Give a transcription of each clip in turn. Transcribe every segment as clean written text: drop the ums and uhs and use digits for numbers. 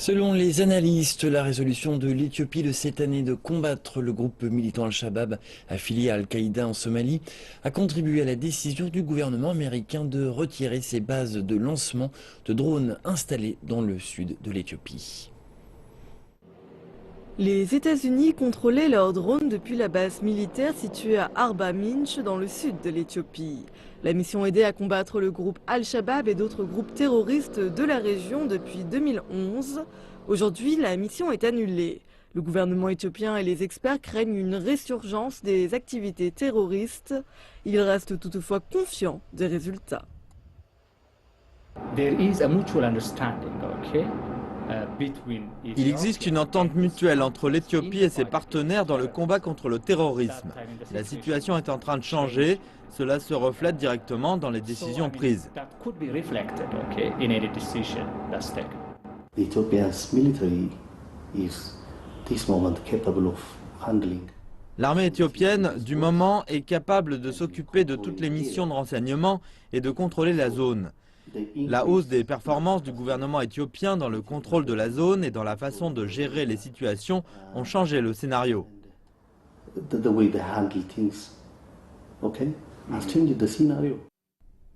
Selon les analystes, la résolution de l'Éthiopie de cette année de combattre le groupe militant Al-Shabaab affilié à Al-Qaïda en Somalie a contribué à la décision du gouvernement américain de retirer ses bases de lancement de drones installées dans le sud de l'Éthiopie. Les États-Unis contrôlaient leurs drones depuis la base militaire située à Arba Minch dans le sud de l'Éthiopie. La mission aidait à combattre le groupe Al-Shabaab et d'autres groupes terroristes de la région depuis 2011. Aujourd'hui, la mission est annulée. Le gouvernement éthiopien et les experts craignent une résurgence des activités terroristes. Ils restent toutefois confiants des résultats. Il existe une entente mutuelle entre l'Éthiopie et ses partenaires dans le combat contre le terrorisme. La situation est en train de changer, cela se reflète directement dans les décisions prises. L'armée éthiopienne, du moment, est capable de s'occuper de toutes les missions de renseignement et de contrôler la zone. La hausse des performances du gouvernement éthiopien dans le contrôle de la zone et dans la façon de gérer les situations ont changé le scénario.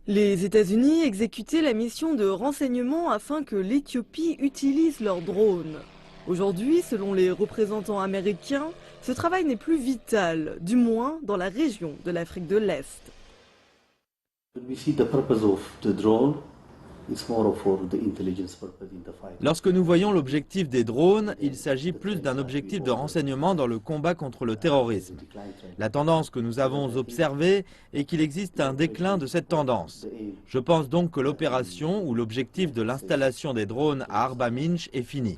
Les États-Unis exécutaient la mission de renseignement afin que l'Éthiopie utilise leurs drones. Aujourd'hui, selon les représentants américains, ce travail n'est plus vital, du moins dans la région de l'Afrique de l'Est. Lorsque nous voyons l'objectif des drones, il s'agit plus d'un objectif de renseignement dans le combat contre le terrorisme. La tendance que nous avons observée est qu'il existe un déclin de cette tendance. Je pense donc que l'opération ou l'objectif de l'installation des drones à Arba Minch est fini.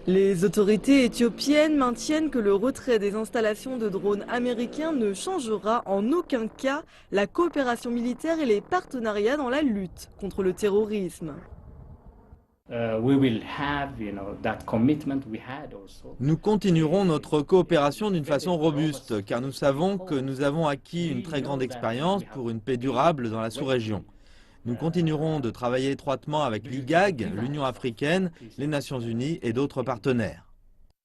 Les autorités éthiopiennes maintiennent que le retrait des installations de drones américains ne changera en aucun cas la coopération militaire et les partenariats dans la lutte contre le terrorisme. Nous continuerons notre coopération d'une façon robuste, car nous savons que nous avons acquis une très grande expérience pour une paix durable dans la sous-région. Nous continuerons de travailler étroitement avec l'IGAD, l'Union africaine, les Nations unies et d'autres partenaires.